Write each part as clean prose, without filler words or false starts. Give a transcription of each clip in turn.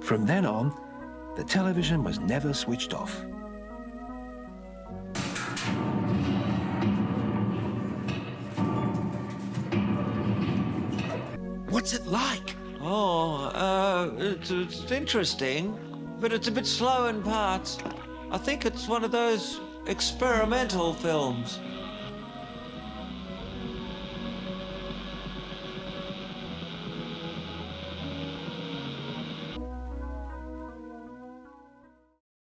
From then on, the television was never switched off. What's it like? It's interesting, but it's a bit slow in parts. I think it's one of those experimental films.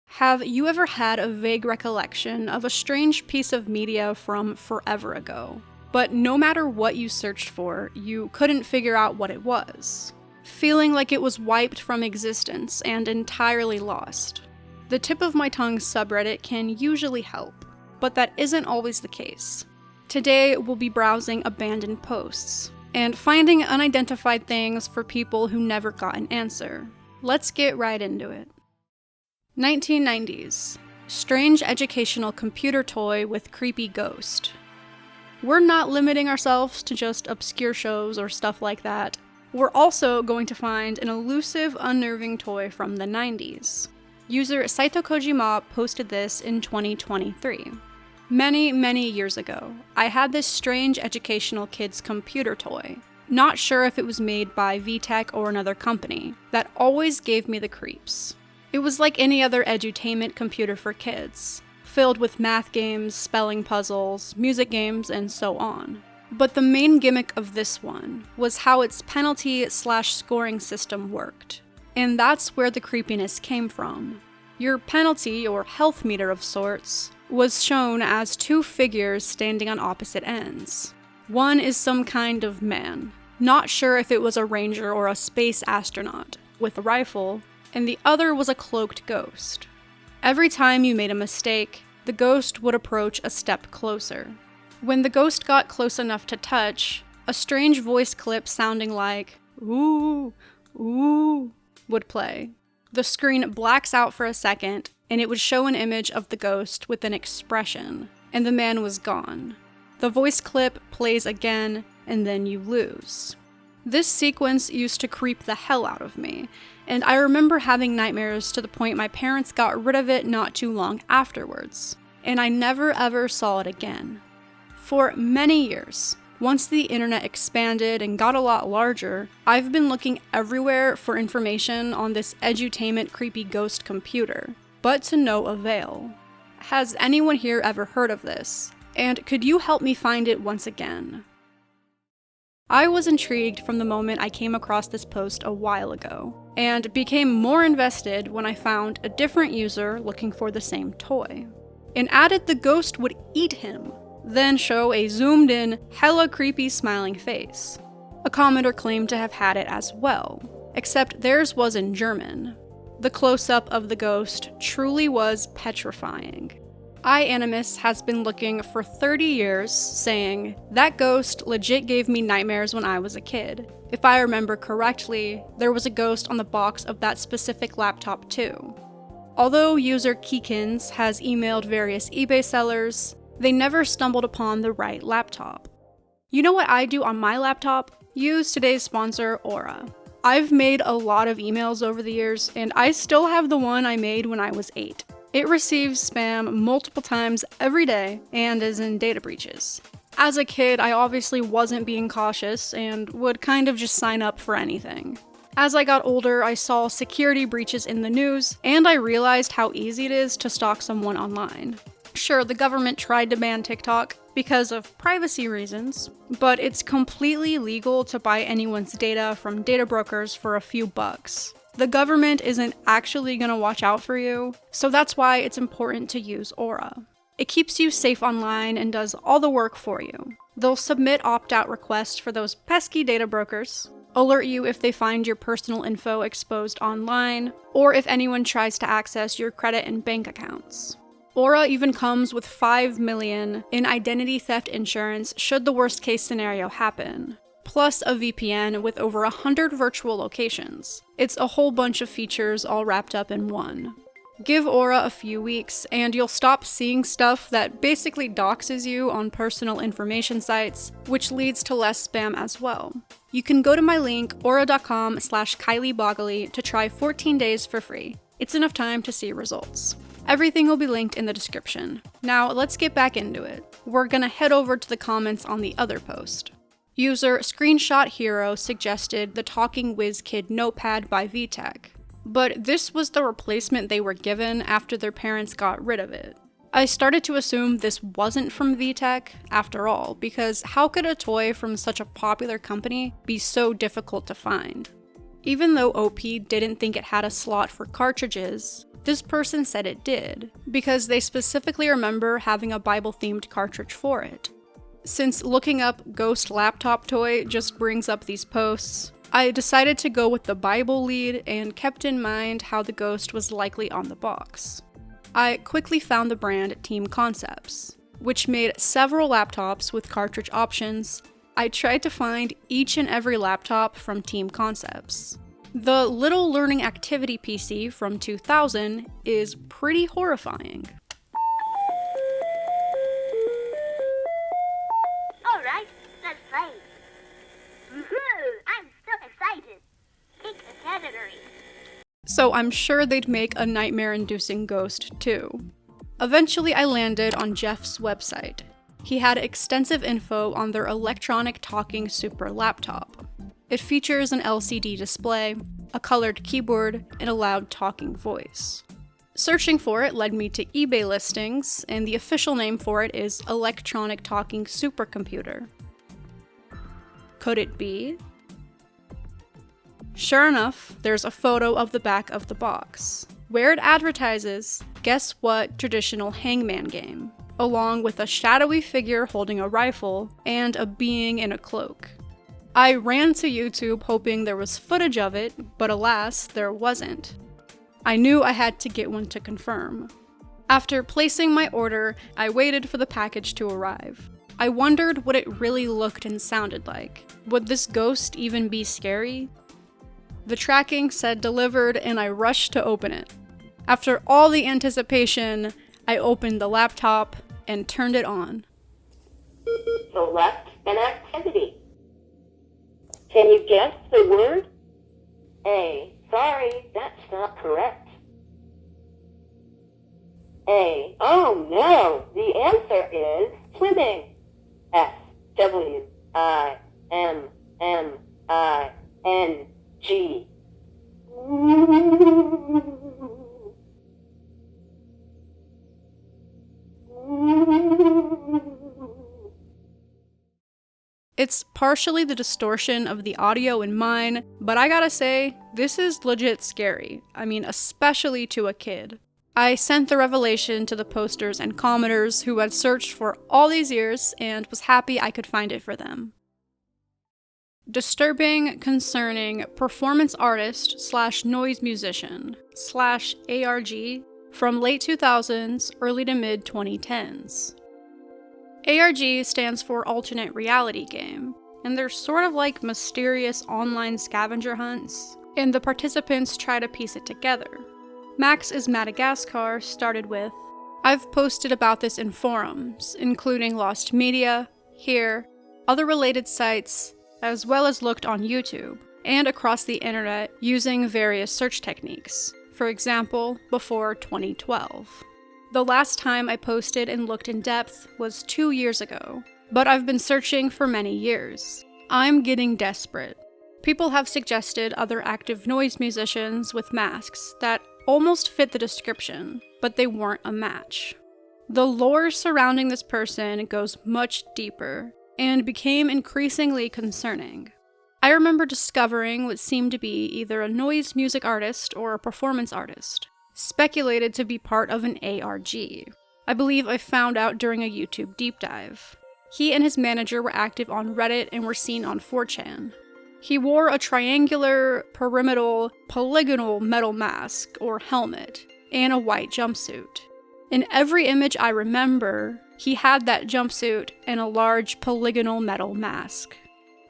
Have you ever had a vague recollection of a strange piece of media from forever ago? But no matter what you searched for, you couldn't figure out what it was. Feeling like it was wiped from existence and entirely lost. The tip of my tongue subreddit can usually help, but that isn't always the case. Today, we'll be browsing abandoned posts and finding unidentified things for people who never got an answer. Let's get right into it. 1990s. Strange educational computer toy with creepy ghost. We're not limiting ourselves to just obscure shows or stuff like that. We're also going to find an elusive, unnerving toy from the 90s. User Saito Kojima posted this in 2023. Many years ago, I had this strange educational kids computer toy. Not sure if it was made by VTech or another company, that always gave me the creeps. It was like any other edutainment computer for kids, filled with math games, spelling puzzles, music games, and so on. But the main gimmick of this one was how its penalty/scoring system worked. And that's where the creepiness came from. Your penalty, or health meter of sorts, was shown as two figures standing on opposite ends. One is some kind of man, not sure if it was a ranger or a space astronaut, with a rifle, and the other was a cloaked ghost. Every time you made a mistake, the ghost would approach a step closer. When the ghost got close enough to touch, a strange voice clip sounding like, "Ooh, ooh," would play. The screen blacks out for a second, and it would show an image of the ghost with an expression, and the man was gone. The voice clip plays again, and then you lose. This sequence used to creep the hell out of me, and I remember having nightmares to the point my parents got rid of it not too long afterwards, and I never ever saw it again. For many years, once the internet expanded and got a lot larger, I've been looking everywhere for information on this edutainment creepy ghost computer, but to no avail. Has anyone here ever heard of this? And could you help me find it once again? I was intrigued from the moment I came across this post a while ago, and became more invested when I found a different user looking for the same toy. And added the ghost would eat him, then show a zoomed in, hella creepy smiling face. A commenter claimed to have had it as well, except theirs was in German. The close-up of the ghost truly was petrifying. iAnimus has been looking for 30 years, saying, "That ghost legit gave me nightmares when I was a kid. If I remember correctly, there was a ghost on the box of that specific laptop too." Although user Keekins has emailed various eBay sellers, they never stumbled upon the right laptop. You know what I do on my laptop? Use today's sponsor, Aura. I've made a lot of emails over the years, and I still have the one I made when I was 8. It receives spam multiple times every day and is in data breaches. As a kid, I obviously wasn't being cautious and would kind of just sign up for anything. As I got older, I saw security breaches in the news, and I realized how easy it is to stalk someone online. Sure, the government tried to ban TikTok because of privacy reasons, but it's completely legal to buy anyone's data from data brokers for a few bucks. The government isn't actually going to watch out for you, so that's why it's important to use Aura. It keeps you safe online and does all the work for you. They'll submit opt-out requests for those pesky data brokers, alert you if they find your personal info exposed online, or if anyone tries to access your credit and bank accounts. Aura even comes with $5 million in identity theft insurance should the worst case scenario happen, plus a VPN with over 100 virtual locations. It's a whole bunch of features all wrapped up in one. Give Aura a few weeks, and you'll stop seeing stuff that basically doxes you on personal information sites, which leads to less spam as well. You can go to my link, aura.com/KylieBoggly, to try 14 days for free. It's enough time to see results. Everything will be linked in the description. Now, let's get back into it. We're gonna head over to the comments on the other post. User Screenshot Hero suggested the Talking Whiz Kid notepad by VTech. But this was the replacement they were given after their parents got rid of it. I started to assume this wasn't from VTech, after all, because how could a toy from such a popular company be so difficult to find? Even though OP didn't think it had a slot for cartridges, this person said it did, because they specifically remember having a Bible-themed cartridge for it. Since looking up Ghost Laptop Toy just brings up these posts, I decided to go with the Bible lead and kept in mind how the ghost was likely on the box. I quickly found the brand Team Concepts, which made several laptops with cartridge options. I tried to find each and every laptop from Team Concepts. The Little Learning Activity PC from 2000 is pretty horrifying. Alright, let's play. I'm so excited. Pick a category. So I'm sure they'd make a nightmare-inducing ghost too. Eventually I landed on Jeff's website. He had extensive info on their electronic talking super laptop. It features an LCD display, a colored keyboard, and a loud talking voice. Searching for it led me to eBay listings, and the official name for it is Electronic Talking Supercomputer. Could it be? Sure enough, there's a photo of the back of the box, where it advertises, guess what traditional hangman game, along with a shadowy figure holding a rifle and a being in a cloak. I ran to YouTube hoping there was footage of it, but alas, there wasn't. I knew I had to get one to confirm. After placing my order, I waited for the package to arrive. I wondered what it really looked and sounded like. Would this ghost even be scary? The tracking said delivered, and I rushed to open it. After all the anticipation, I opened the laptop and turned it on. Select an activity. Can you guess the word? A. Sorry, that's not correct. A. Oh no, the answer is swimming. SWIMMING. It's partially the distortion of the audio in mine, but I gotta say, this is legit scary. I mean, especially to a kid. I sent the revelation to the posters and commenters who had searched for all these years and was happy I could find it for them. Disturbing, concerning performance artist / noise musician / ARG from late 2000s, early to mid 2010s. ARG stands for Alternate Reality Game, and they're sort of like mysterious online scavenger hunts, and the participants try to piece it together. Max is Madagascar started with, I've posted about this in forums, including Lost Media, Here, other related sites, as well as looked on YouTube, and across the internet using various search techniques, for example, before 2012. The last time I posted and looked in depth was 2 years ago, but I've been searching for many years. I'm getting desperate. People have suggested other active noise musicians with masks that almost fit the description, but they weren't a match. The lore surrounding this person goes much deeper, and became increasingly concerning. I remember discovering what seemed to be either a noise music artist or a performance artist, speculated to be part of an ARG. I believe I found out during a YouTube deep dive. He and his manager were active on Reddit and were seen on 4chan. He wore a triangular, pyramidal, polygonal metal mask, or helmet, and a white jumpsuit. In every image I remember, he had that jumpsuit and a large polygonal metal mask.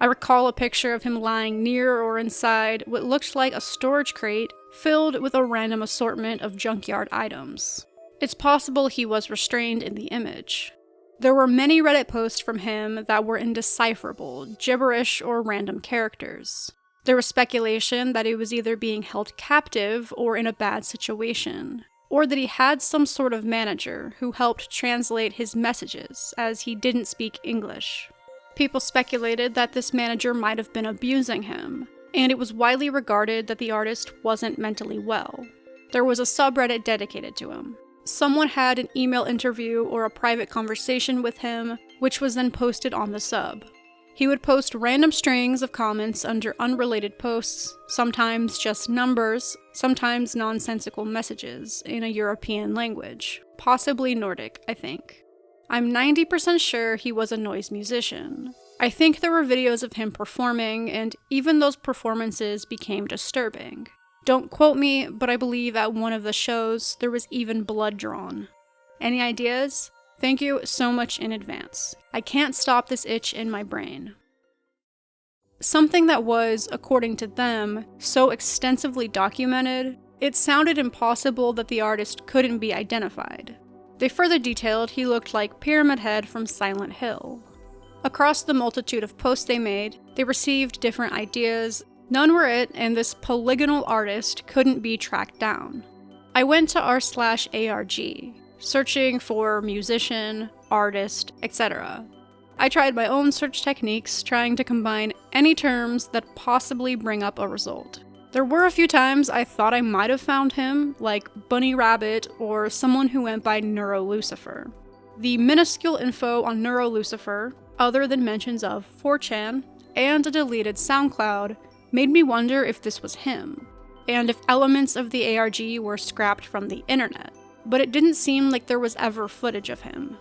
I recall a picture of him lying near or inside what looked like a storage crate filled with a random assortment of junkyard items. It's possible he was restrained in the image. There were many Reddit posts from him that were indecipherable, gibberish, or random characters. There was speculation that he was either being held captive or in a bad situation, or that he had some sort of manager who helped translate his messages, as he didn't speak English. People speculated that this manager might have been abusing him, and it was widely regarded that the artist wasn't mentally well. There was a subreddit dedicated to him. Someone had an email interview or a private conversation with him, which was then posted on the sub. He would post random strings of comments under unrelated posts, sometimes just numbers, sometimes nonsensical messages in a European language, possibly Nordic, I think. I'm 90% sure he was a noise musician. I think there were videos of him performing, and even those performances became disturbing. Don't quote me, but I believe at one of the shows there was even blood drawn. Any ideas? Thank you so much in advance. I can't stop this itch in my brain. Something that was, according to them, so extensively documented, it sounded impossible that the artist couldn't be identified. They further detailed he looked like Pyramid Head from Silent Hill. Across the multitude of posts they made, they received different ideas. None were it, and this polygonal artist couldn't be tracked down. I went to r/ARG, searching for musician, artist, etc. I tried my own search techniques, trying to combine any terms that possibly bring up a result. There were a few times I thought I might have found him, like Bunny Rabbit or someone who went by NeuroLucifer. The minuscule info on NeuroLucifer, other than mentions of 4chan and a deleted SoundCloud, made me wonder if this was him, and if elements of the ARG were scrapped from the internet, but it didn't seem like there was ever footage of him.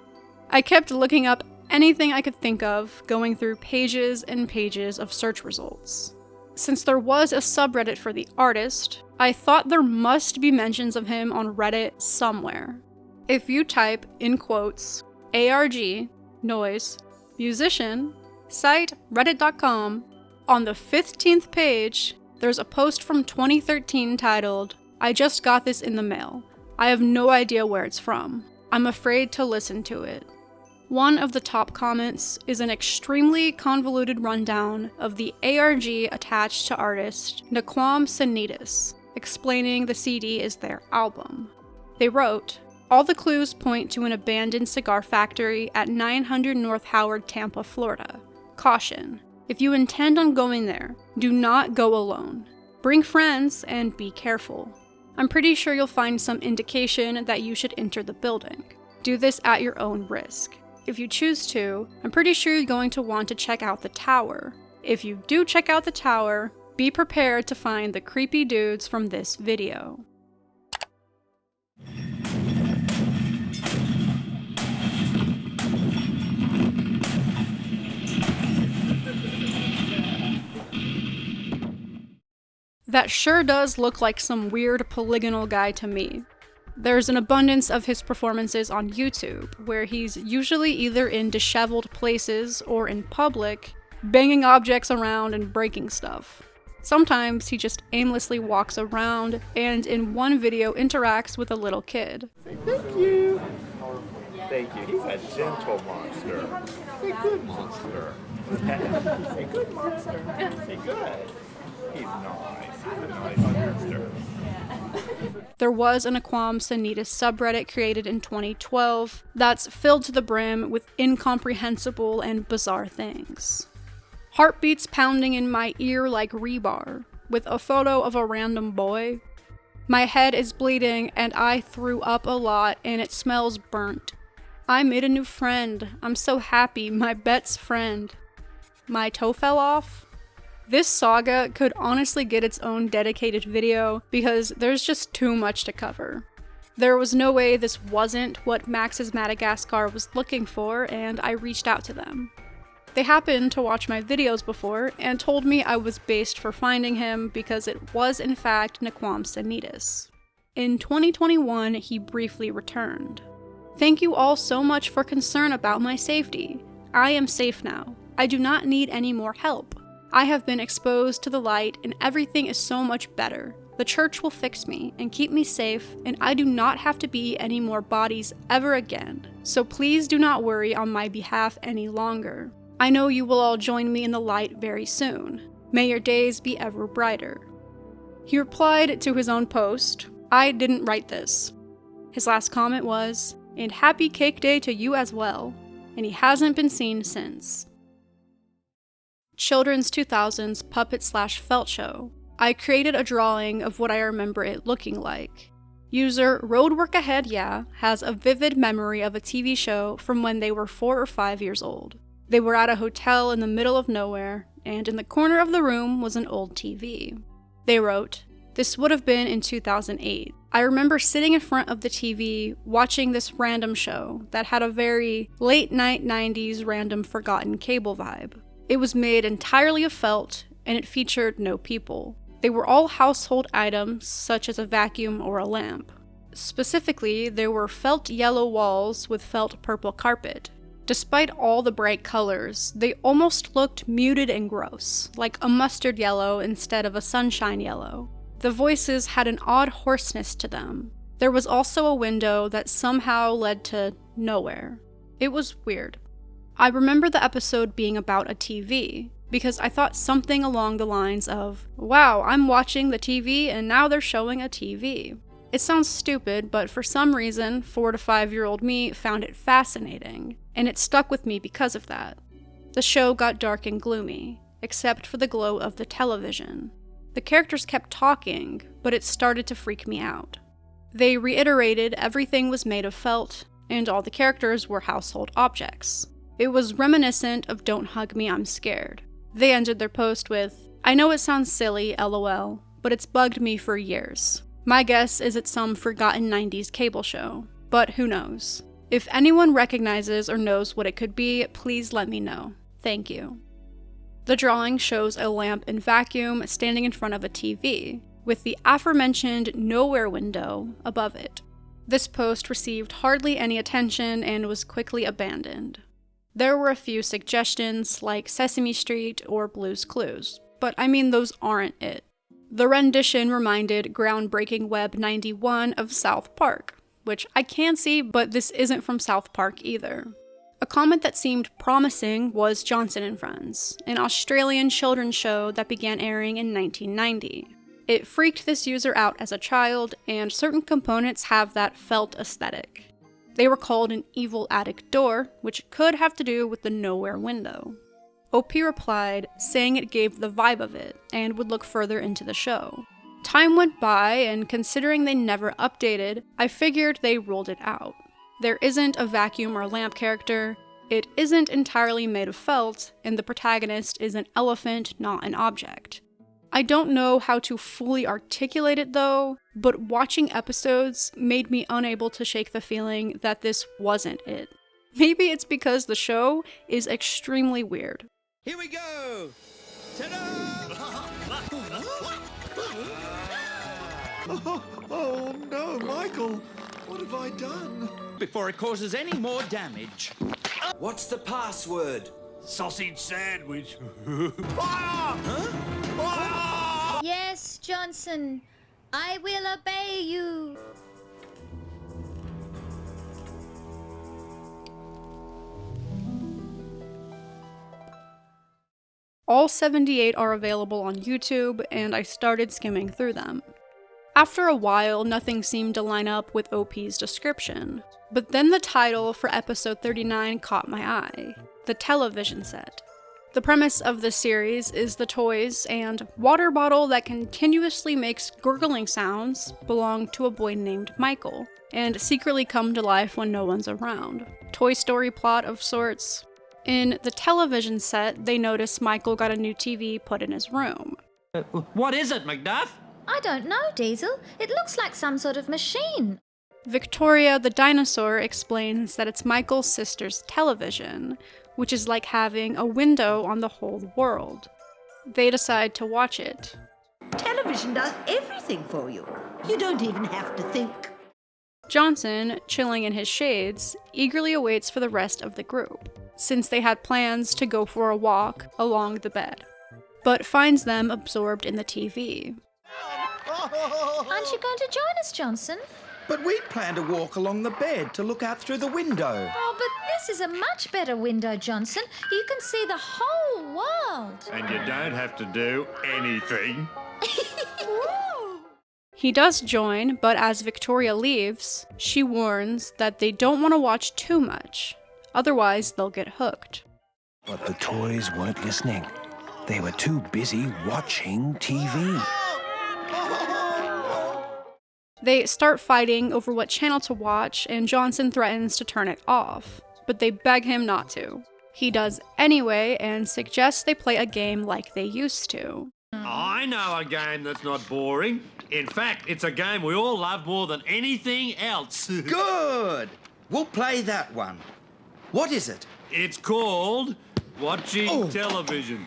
I kept looking up anything I could think of, going through pages and pages of search results. Since there was a subreddit for the artist, I thought there must be mentions of him on Reddit somewhere. If you type, in quotes, ARG, noise, musician, site, reddit.com, on the 15th page, there's a post from 2013 titled, "I just got this in the mail. I have no idea where it's from. I'm afraid to listen to it." One of the top comments is an extremely convoluted rundown of the ARG attached to artist Naquam Sanitas, explaining the CD is their album. They wrote, "All the clues point to an abandoned cigar factory at 900 North Howard, Tampa, Florida. Caution. If you intend on going there, do not go alone. Bring friends and be careful. I'm pretty sure you'll find some indication that you should enter the building. Do this at your own risk. If you choose to, I'm pretty sure you're going to want to check out the tower. If you do check out the tower, be prepared to find the creepy dudes from this video." That sure does look like some weird polygonal guy to me. There's an abundance of his performances on YouTube, where he's usually either in disheveled places or in public, banging objects around and breaking stuff. Sometimes he just aimlessly walks around, and in one video interacts with a little kid. Say thank you. Thank you. He's a gentle monster. Say good monster. Say good monster. Say good. He's nice. He's a nice monster. There was an Naquam Sanitas subreddit created in 2012 that's filled to the brim with incomprehensible and bizarre things. Heartbeats pounding in my ear like rebar, with a photo of a random boy. My head is bleeding and I threw up a lot and it smells burnt. I made a new friend. I'm so happy, my best friend. My toe fell off. This saga could honestly get its own dedicated video because there's just too much to cover. There was no way this wasn't what Max's Madagascar was looking for, and I reached out to them. They happened to watch my videos before and told me I was based for finding him because it was in fact Naquam Sanitas. In 2021, he briefly returned. "Thank you all so much for concern about my safety. I am safe now. I do not need any more help. I have been exposed to the light and everything is so much better. The church will fix me and keep me safe, and I do not have to be any more bodies ever again. So please do not worry on my behalf any longer. I know you will all join me in the light very soon. May your days be ever brighter." He replied to his own post, "I didn't write this." His last comment was, "And happy cake day to you as well," and he hasn't been seen since. Children's 2000s puppet/felt show. I created a drawing of what I remember it looking like. User Roadwork Ahead Yeah has a vivid memory of a TV show from when they were 4 or 5 years old. They were at a hotel in the middle of nowhere, and in the corner of the room was an old TV. They wrote, "This would have been in 2008. I remember sitting in front of the TV watching this random show that had a very late night 90s random forgotten cable vibe. It was made entirely of felt, and it featured no people. They were all household items, such as a vacuum or a lamp. Specifically, there were felt yellow walls with felt purple carpet. Despite all the bright colors, they almost looked muted and gross, like a mustard yellow instead of a sunshine yellow. The voices had an odd hoarseness to them. There was also a window that somehow led to nowhere. It was weird. I remember the episode being about a TV, because I thought something along the lines of, wow, I'm watching the TV and now they're showing a TV. It sounds stupid, but for some reason, 4 to 5-year-old me found it fascinating, and it stuck with me because of that. The show got dark and gloomy, except for the glow of the television. The characters kept talking, but it started to freak me out. They reiterated everything was made of felt, and all the characters were household objects. It was reminiscent of Don't Hug Me, I'm Scared. They ended their post with, "I know it sounds silly, lol, but it's bugged me for years. My guess is it's some forgotten 90s cable show, but who knows? If anyone recognizes or knows what it could be, please let me know. Thank you." The drawing shows a lamp and vacuum standing in front of a TV, with the aforementioned nowhere window above it. This post received hardly any attention and was quickly abandoned. There were a few suggestions like Sesame Street or Blue's Clues, but I mean those aren't it. The rendition reminded groundbreaking Web 91 of South Park, which I can see, but this isn't from South Park either. A comment that seemed promising was Johnson and Friends, an Australian children's show that began airing in 1990. It freaked this user out as a child, and certain components have that felt aesthetic. They were called an evil attic door, which could have to do with the nowhere window. OP replied, saying it gave the vibe of it, and would look further into the show. Time went by, and considering they never updated, I figured they ruled it out. There isn't a vacuum or lamp character, it isn't entirely made of felt, and the protagonist is an elephant, not an object. I don't know how to fully articulate it though, but watching episodes made me unable to shake the feeling that this wasn't it. Maybe it's because the show is extremely weird. Here we go! Ta-da! Oh no, Michael! What have I done? Before it causes any more damage. What's the password? Sausage sandwich. Fire! Huh? Fire! Yes, Johnson, I will obey you. All 78 are available on YouTube, and I started skimming through them. After a while, nothing seemed to line up with OP's description, but then the title for episode 39 caught my eye, The Television Set. The premise of this series is the toys and water bottle that continuously makes gurgling sounds belong to a boy named Michael, and secretly come to life when no one's around. Toy Story plot of sorts. In the television set, they notice Michael got a new TV put in his room. What is it, Macduff? I don't know, Diesel. It looks like some sort of machine. Victoria the dinosaur explains that it's Michael's sister's television, which is like having a window on the whole world. They decide to watch it. Television does everything for you. You don't even have to think. Johnson, chilling in his shades, eagerly awaits for the rest of the group. since they had plans to go for a walk along the bed, but finds them absorbed in the TV. Aren't you going to join us, Johnson? But we plan to walk along the bed to look out through the window. Oh, but this is a much better window, Johnson. You can see the whole world. And you don't have to do anything. He does join, but as Victoria leaves, she warns that they don't want to watch too much, otherwise they'll get hooked. But the toys weren't listening. They were too busy watching TV. They start fighting over what channel to watch, and Johnson threatens to turn it off, but they beg him not to. He does anyway and suggests they play a game like they used to. I know a game that's not boring. In fact, it's a game we all love more than anything else. Good! We'll play that one. What is it? It's called watching television.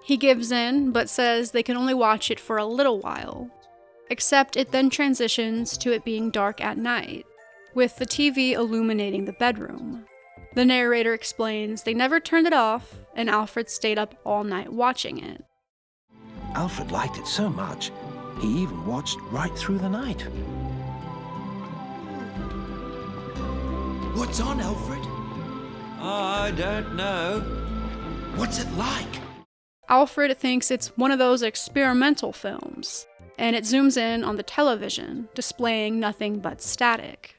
He gives in, but says they can only watch it for a little while. Except it then transitions to it being dark at night, with the TV illuminating the bedroom. The narrator explains they never turned it off, and Alfred stayed up all night watching it. Alfred liked it so much, he even watched right through the night. What's on, Alfred? I don't know. What's it like? Alfred thinks it's one of those experimental films, and it zooms in on the television, displaying nothing but static.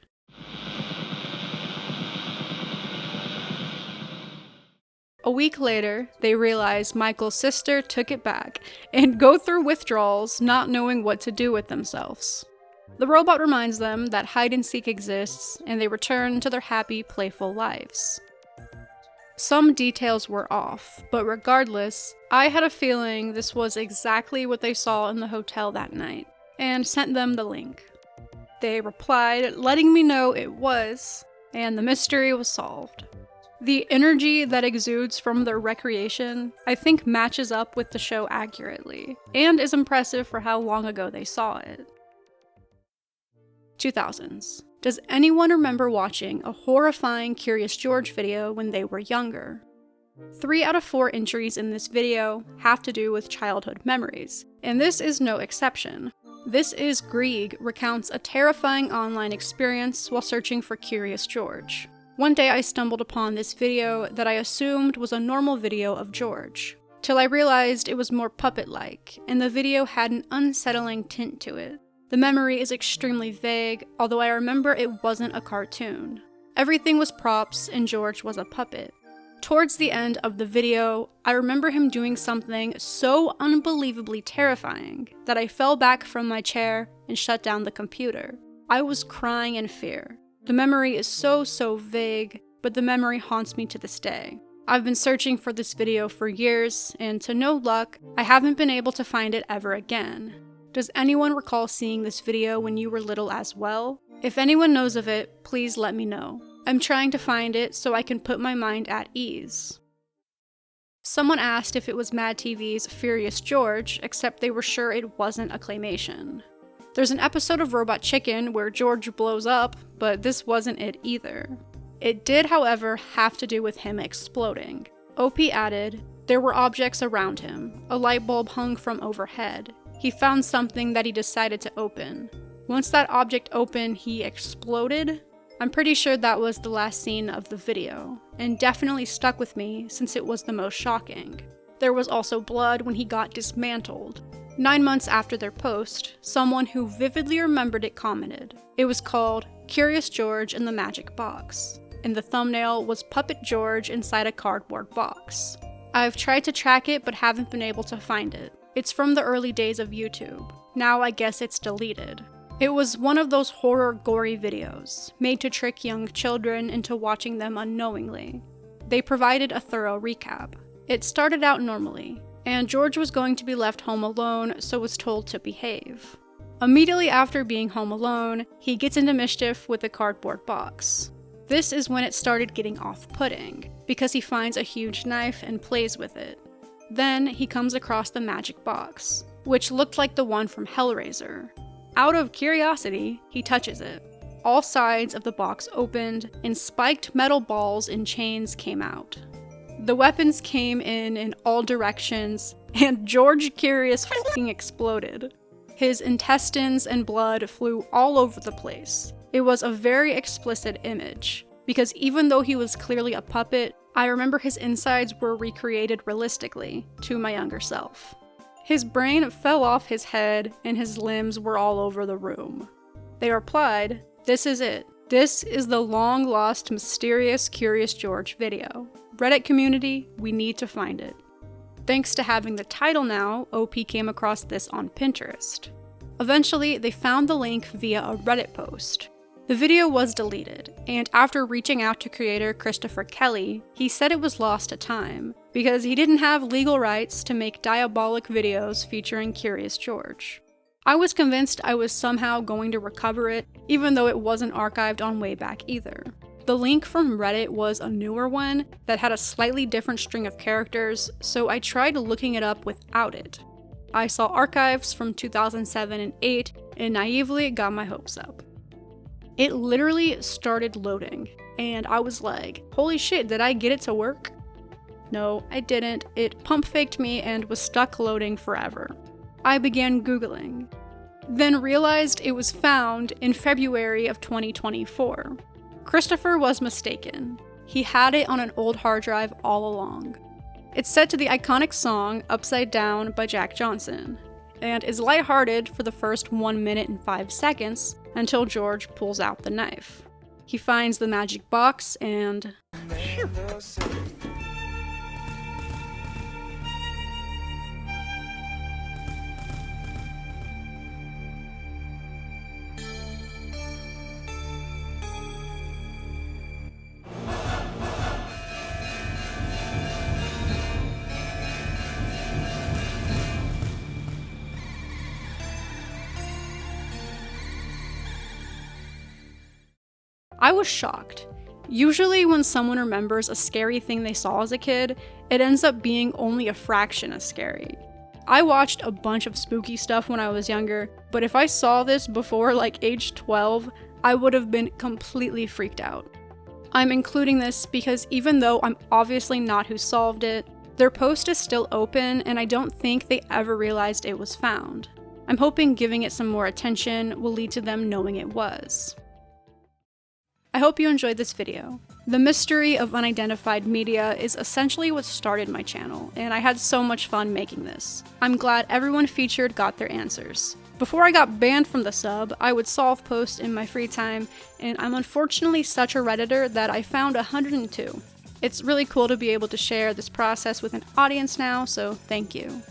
A week later, they realize Michael's sister took it back and go through withdrawals, not knowing what to do with themselves. The robot reminds them that hide-and-seek exists, and they return to their happy, playful lives. Some details were off, but regardless, I had a feeling this was exactly what they saw in the hotel that night, and sent them the link. They replied, letting me know it was, and the mystery was solved. The energy that exudes from their recreation, I think, matches up with the show accurately, and is impressive for how long ago they saw it. 2000s. Does anyone remember watching a horrifying Curious George video when they were younger? 3 out of 4 entries in this video have to do with childhood memories, and this is no exception. This is Grieg recounts a terrifying online experience while searching for Curious George. One day I stumbled upon this video that I assumed was a normal video of George, till I realized it was more puppet-like, and the video had an unsettling tint to it. The memory is extremely vague, although I remember it wasn't a cartoon. Everything was props and George was a puppet. Towards the end of the video, I remember him doing something so unbelievably terrifying that I fell back from my chair and shut down the computer. I was crying in fear. The memory is so vague, but the memory haunts me to this day. I've been searching for this video for years, and to no luck, I haven't been able to find it ever again. Does anyone recall seeing this video when you were little as well? If anyone knows of it, please let me know. I'm trying to find it so I can put my mind at ease. Someone asked if it was Mad TV's Furious George, except they were sure it wasn't a claymation. There's an episode of Robot Chicken where George blows up, but this wasn't it either. It did, however, have to do with him exploding. OP added, there were objects around him. A light bulb hung from overhead. He found something that he decided to open. Once that object opened, he exploded. I'm pretty sure that was the last scene of the video, and definitely stuck with me since it was the most shocking. There was also blood when he got dismantled. 9 months after their post, someone who vividly remembered it commented. It was called Curious George in the Magic Box, and the thumbnail was Puppet George inside a cardboard box. I've tried to track it but haven't been able to find it. It's from the early days of YouTube. Now I guess it's deleted. It was one of those horror gory videos, made to trick young children into watching them unknowingly. They provided a thorough recap. It started out normally, and George was going to be left home alone, so was told to behave. Immediately after being home alone, he gets into mischief with a cardboard box. This is when it started getting off-putting, because he finds a huge knife and plays with it. Then he comes across the magic box, which looked like the one from Hellraiser. Out of curiosity, he touches it. all sides of the box opened, and spiked metal balls and chains came out. The weapons came in all directions, and George Curious f***ing exploded. His intestines and blood flew all over the place. It was a very explicit image, because even though he was clearly a puppet, I remember his insides were recreated realistically to my younger self. His brain fell off his head, and his limbs were all over the room. They replied, "This is it. This is the long-lost, mysterious Curious George video. Reddit community, we need to find it." Thanks to having the title now, OP came across this on Pinterest. Eventually, they found the link via a Reddit post. The video was deleted, and after reaching out to creator Christopher Kelly, he said it was lost to time, because he didn't have legal rights to make diabolic videos featuring Curious George. I was convinced I was somehow going to recover it, even though it wasn't archived on Wayback either. The link from Reddit was a newer one that had a slightly different string of characters, so I tried looking it up without it. I saw archives from 2007 and 8 and naively got my hopes up. It literally started loading, and I was like, holy shit, did I get it to work? No, I didn't. It pump faked me and was stuck loading forever. I began Googling, then realized it was found in February of 2024. Christopher was mistaken. He had it on an old hard drive all along. It's set to the iconic song Upside Down by Jack Johnson, and is lighthearted for the first 1 minute and 5 seconds until George pulls out the knife. He finds the magic box and... I was shocked. Usually when someone remembers a scary thing they saw as a kid, it ends up being only a fraction as scary. I watched a bunch of spooky stuff when I was younger, but if I saw this before like age 12, I would have been completely freaked out. I'm including this because even though I'm obviously not who solved it, their post is still open and I don't think they ever realized it was found. I'm hoping giving it some more attention will lead to them knowing it was. I hope you enjoyed this video. The mystery of unidentified media is essentially what started my channel, and I had so much fun making this. I'm glad everyone featured got their answers. Before I got banned from the sub, I would solve posts in my free time, and I'm unfortunately such a Redditor that I found 102. It's really cool to be able to share this process with an audience now, so thank you.